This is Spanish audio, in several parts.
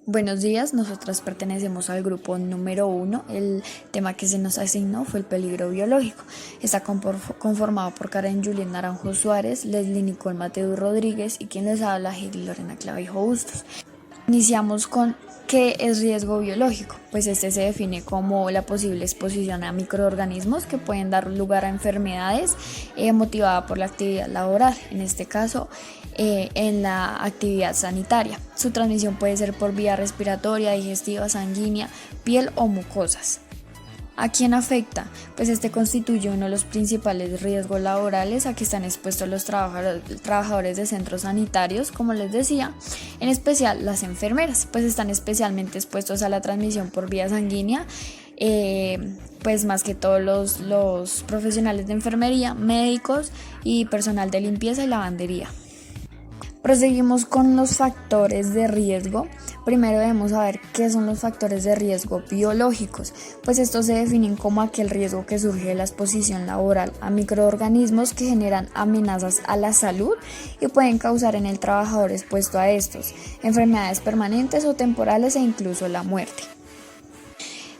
Buenos días, nosotras pertenecemos al grupo número 1. El tema que se nos asignó fue el peligro biológico. Está conformado por Karen Julián Naranjo Suárez, Leslie Nicole Mateo Rodríguez y quien les habla, Heidi Lorena Clavijo Bustos. Iniciamos con ¿qué es riesgo biológico? Pues este se define como la posible exposición a microorganismos que pueden dar lugar a enfermedades motivada por la actividad laboral, en este caso en la actividad sanitaria. Su transmisión puede ser por vía respiratoria, digestiva, sanguínea, piel o mucosas. ¿A quién afecta? Pues este constituye uno de los principales riesgos laborales a que están expuestos los trabajadores de centros sanitarios, como les decía, en especial las enfermeras, pues están especialmente expuestos a la transmisión por vía sanguínea, pues más que todos los profesionales de enfermería, médicos y personal de limpieza y lavandería. Proseguimos con los factores de riesgo. Primero debemos saber qué son los factores de riesgo biológicos, pues estos se definen como aquel riesgo que surge de la exposición laboral a microorganismos que generan amenazas a la salud y pueden causar en el trabajador expuesto a estos enfermedades permanentes o temporales e incluso la muerte.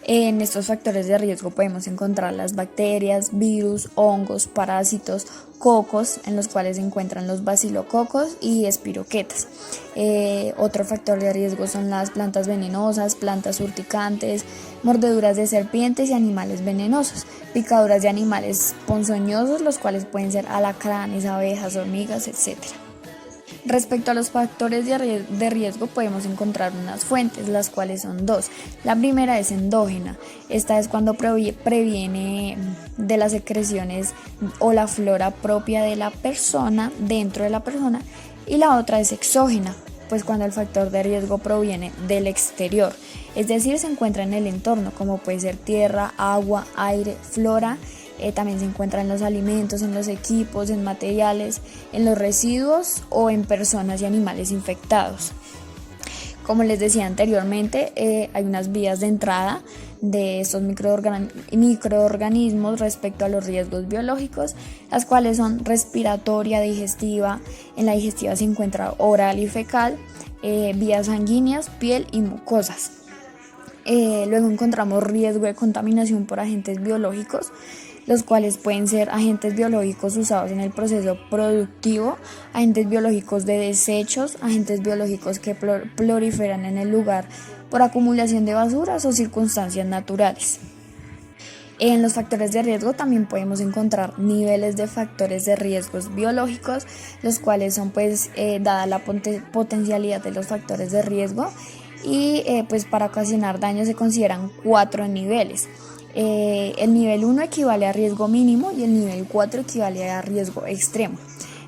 En estos factores de riesgo podemos encontrar las bacterias, virus, hongos, parásitos, cocos, en los cuales se encuentran los bacilococos y espiroquetas. Otro factor de riesgo son las plantas venenosas, plantas urticantes, mordeduras de serpientes y animales venenosos, picaduras de animales ponzoñosos, los cuales pueden ser alacranes, abejas, hormigas, etc. Respecto a los factores de riesgo podemos encontrar unas fuentes, las cuales son dos. La primera es endógena, esta es cuando previene de las secreciones o la flora propia de la persona, dentro de la persona, y la otra es exógena, pues cuando el factor de riesgo proviene del exterior, es decir, se encuentra en el entorno, como puede ser tierra, agua, aire, flora. También se encuentra en los alimentos, en los equipos, en materiales, en los residuos o en personas y animales infectados. Como les decía anteriormente, hay unas vías de entrada de estos microorganismos respecto a los riesgos biológicos, las cuales son respiratoria, digestiva. En la digestiva se encuentra oral y fecal, vías sanguíneas, piel y mucosas. Luego encontramos riesgo de contaminación por agentes biológicos, los cuales pueden ser agentes biológicos usados en el proceso productivo, agentes biológicos de desechos, agentes biológicos que proliferan en el lugar por acumulación de basuras o circunstancias naturales. En los factores de riesgo también podemos encontrar niveles de factores de riesgos biológicos, los cuales son dada la potencialidad de los factores de riesgo y pues para ocasionar daño se consideran 4 niveles. El nivel 1 equivale a riesgo mínimo y el nivel 4 equivale a riesgo extremo.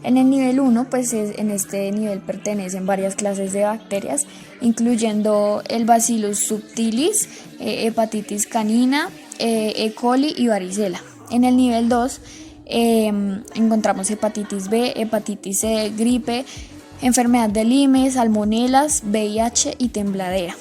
En el nivel 1, pues en este nivel pertenecen varias clases de bacterias, incluyendo el Bacillus subtilis, hepatitis canina, E. coli y varicela. En el nivel 2 encontramos hepatitis B, hepatitis C, gripe, enfermedad de Lyme, salmonelas, VIH y tembladera.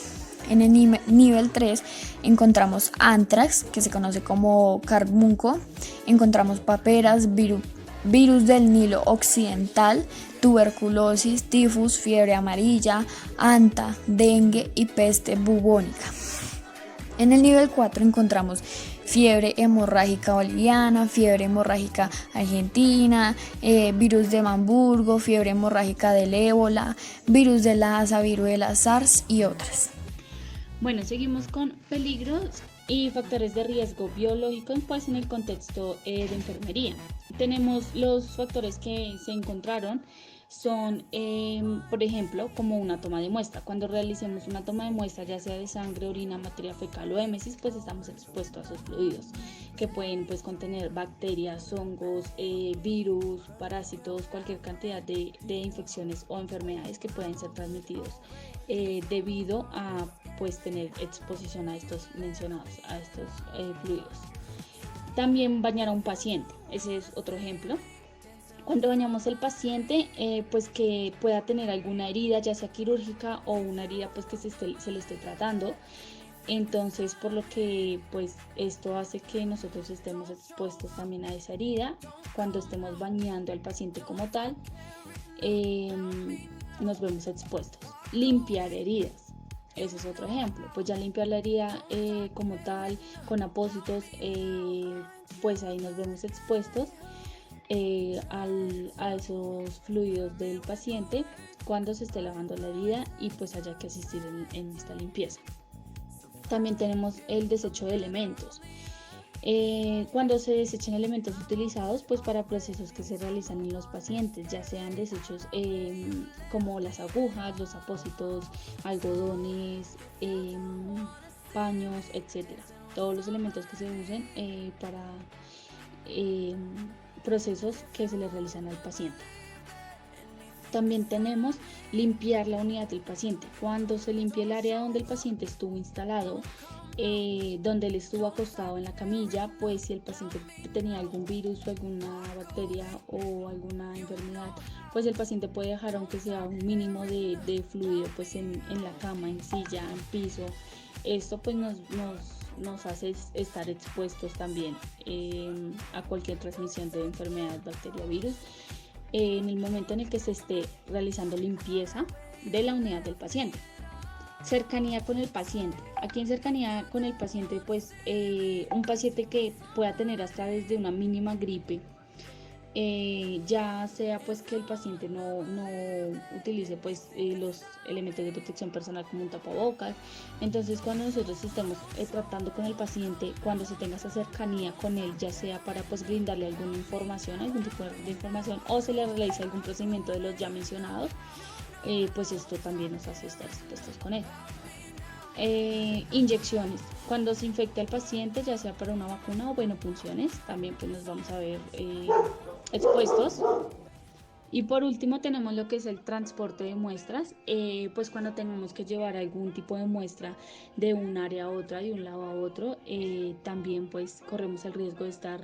En el nivel 3 encontramos anthrax, que se conoce como carbunco, encontramos paperas, virus del Nilo occidental, tuberculosis, tifus, fiebre amarilla, anta, dengue y peste bubónica. En el nivel 4 encontramos fiebre hemorrágica boliviana, fiebre hemorrágica argentina, virus de Marburgo, fiebre hemorrágica del ébola, virus de Lassa, viruela, SARS y otras. Bueno, seguimos con peligros y factores de riesgo biológicos pues en el contexto de enfermería. Tenemos los factores que se encontraron son, por ejemplo, como una toma de muestra. Cuando realicemos una toma de muestra, ya sea de sangre, orina, materia fecal o hémesis, pues estamos expuestos a esos fluidos que pueden pues contener bacterias, hongos, virus, parásitos, cualquier cantidad de infecciones o enfermedades que pueden ser transmitidos debido a pues tener exposición a estos mencionados, a estos fluidos. También bañar a un paciente, ese es otro ejemplo. Cuando bañamos al paciente, pues que pueda tener alguna herida, ya sea quirúrgica o una herida pues que se le esté tratando. Entonces, por lo que pues esto hace que nosotros estemos expuestos también a esa herida. Cuando estemos bañando al paciente como tal, nos vemos expuestos. Limpiar heridas. ese es otro ejemplo. Pues ya limpiar la herida como tal, con apósitos, pues ahí nos vemos expuestos a esos fluidos del paciente cuando se esté lavando la herida y pues haya que asistir en esta limpieza. También tenemos el desecho de elementos. Cuando se desechen elementos utilizados pues para procesos que se realizan en los pacientes, ya sean desechos como las agujas, los apósitos, algodones, paños, etcétera. Todos los elementos que se usen para procesos que se le realizan al paciente. También tenemos limpiar la unidad del paciente. Cuando se limpia el área donde el paciente estuvo instalado, donde él estuvo acostado en la camilla, pues si el paciente tenía algún virus o alguna bacteria o alguna enfermedad, pues el paciente puede dejar aunque sea un mínimo de fluido pues en la cama, en silla, en piso. Esto pues nos hace estar expuestos también a cualquier transmisión de enfermedad, bacteria o virus en el momento en el que se esté realizando limpieza de la unidad del paciente. Cercanía con el paciente. Aquí en cercanía con el paciente, pues un paciente que pueda tener hasta desde una mínima gripe, ya sea pues que el paciente no utilice pues los elementos de protección personal como un tapabocas. Entonces cuando nosotros estemos tratando con el paciente, cuando se tenga esa cercanía con él, ya sea para pues brindarle alguna información, algún tipo de información, o se le realice algún procedimiento de los ya mencionados, pues esto también nos hace estar expuestos con él. Inyecciones. Cuando se infecta al paciente, ya sea para una vacuna o bueno, punciones, también pues nos vamos a ver expuestos. Y por último tenemos lo que es el transporte de muestras, pues cuando tenemos que llevar algún tipo de muestra de un área a otra, de un lado a otro, también pues corremos el riesgo de estar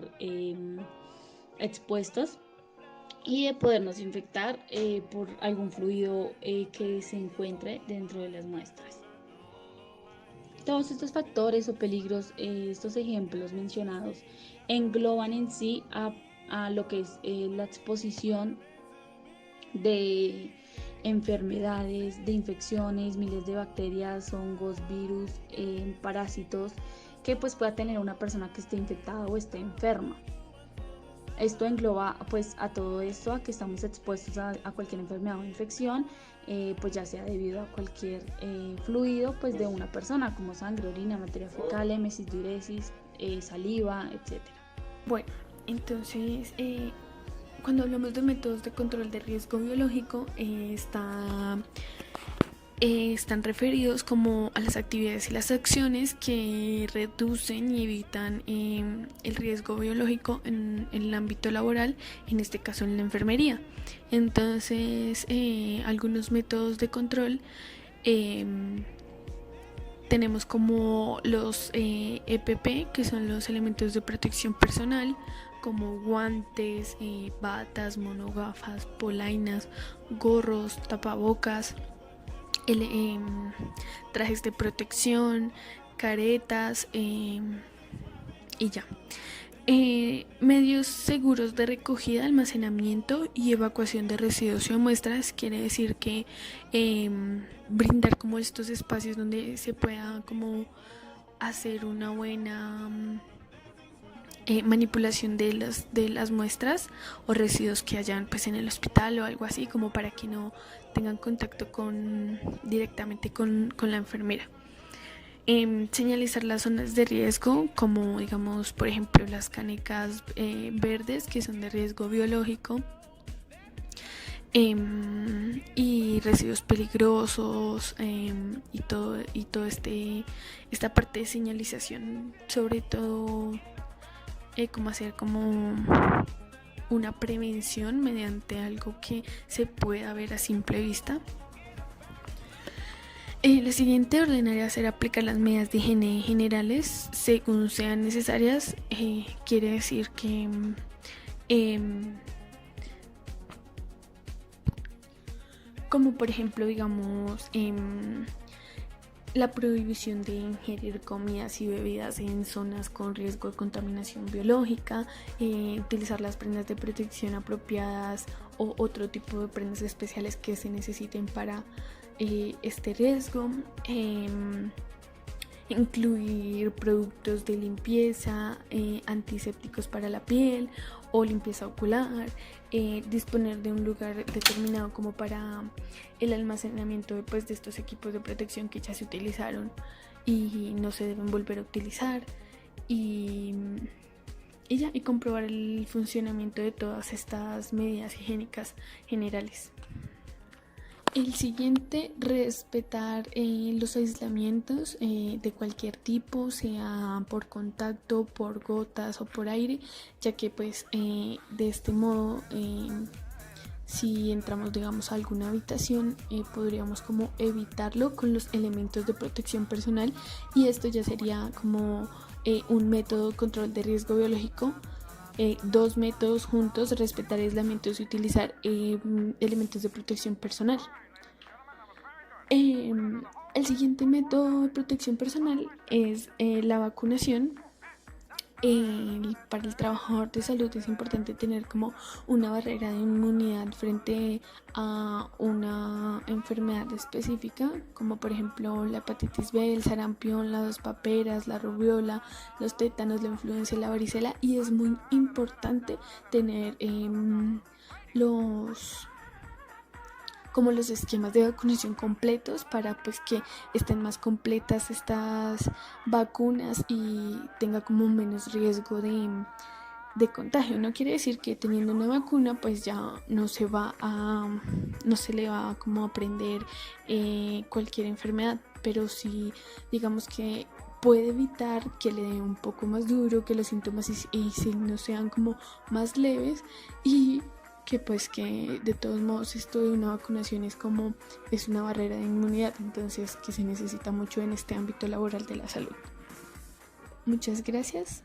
expuestos y de podernos infectar por algún fluido que se encuentre dentro de las muestras. Todos estos factores o peligros, estos ejemplos mencionados, engloban en sí a lo que es la exposición de enfermedades, de infecciones, miles de bacterias, hongos, virus, parásitos que pues pueda tener una persona que esté infectada o esté enferma. Esto engloba pues a todo esto, a que estamos expuestos a cualquier enfermedad o infección, pues ya sea debido a cualquier fluido pues de una persona como sangre, orina, materia fecal, hémesis, diuresis, saliva, etc. Bueno, entonces cuando hablamos de métodos de control de riesgo biológico están referidos como a las actividades y las acciones que reducen y evitan el riesgo biológico en el ámbito laboral, en este caso en la enfermería. Entonces, algunos métodos de control tenemos como los EPP, que son los elementos de protección personal, como guantes, batas, monogafas, polainas, gorros, tapabocas, trajes de protección, caretas y ya. Medios seguros de recogida, almacenamiento y evacuación de residuos y muestras, quiere decir que brindar como estos espacios donde se pueda como hacer una buena manipulación de las muestras o residuos que hayan pues en el hospital o algo así, como para que no tengan contacto directamente con la enfermera. Señalizar las zonas de riesgo, como digamos por ejemplo las canecas verdes, que son de riesgo biológico, y residuos peligrosos, y todo esta parte de señalización, sobre todo cómo hacer como una prevención mediante algo que se pueda ver a simple vista. Lo siguiente, ordenar y hacer aplicar las medidas de higiene generales según sean necesarias. Quiere decir que como por ejemplo digamos la prohibición de ingerir comidas y bebidas en zonas con riesgo de contaminación biológica, utilizar las prendas de protección apropiadas o otro tipo de prendas especiales que se necesiten para este riesgo. Incluir productos de limpieza, antisépticos para la piel o limpieza ocular, disponer de un lugar determinado como para el almacenamiento de estos equipos de protección que ya se utilizaron y no se deben volver a utilizar, y comprobar el funcionamiento de todas estas medidas higiénicas generales. El siguiente, respetar los aislamientos de cualquier tipo, sea por contacto, por gotas o por aire, ya que de este modo si entramos digamos a alguna habitación podríamos como evitarlo con los elementos de protección personal, y esto ya sería como un método de control de riesgo biológico. Dos métodos juntos: respetar aislamientos y utilizar elementos de protección personal. El siguiente método de protección personal es la vacunación. Para el trabajador de salud es importante tener como una barrera de inmunidad frente a una enfermedad específica, como por ejemplo la hepatitis B, el sarampión, las dos paperas, la rubiola, los tétanos, la influenza y la varicela. Y es muy importante tener los esquemas de vacunación completos para que estén más completas estas vacunas y tenga como menos riesgo de contagio. No quiere decir que teniendo una vacuna ya no se le va a como aprender cualquier enfermedad, pero sí digamos que puede evitar que le dé un poco más duro, que los síntomas y signos sean como más leves, y que de todos modos esto de una vacunación es una barrera de inmunidad, entonces que se necesita mucho en este ámbito laboral de la salud. Muchas gracias.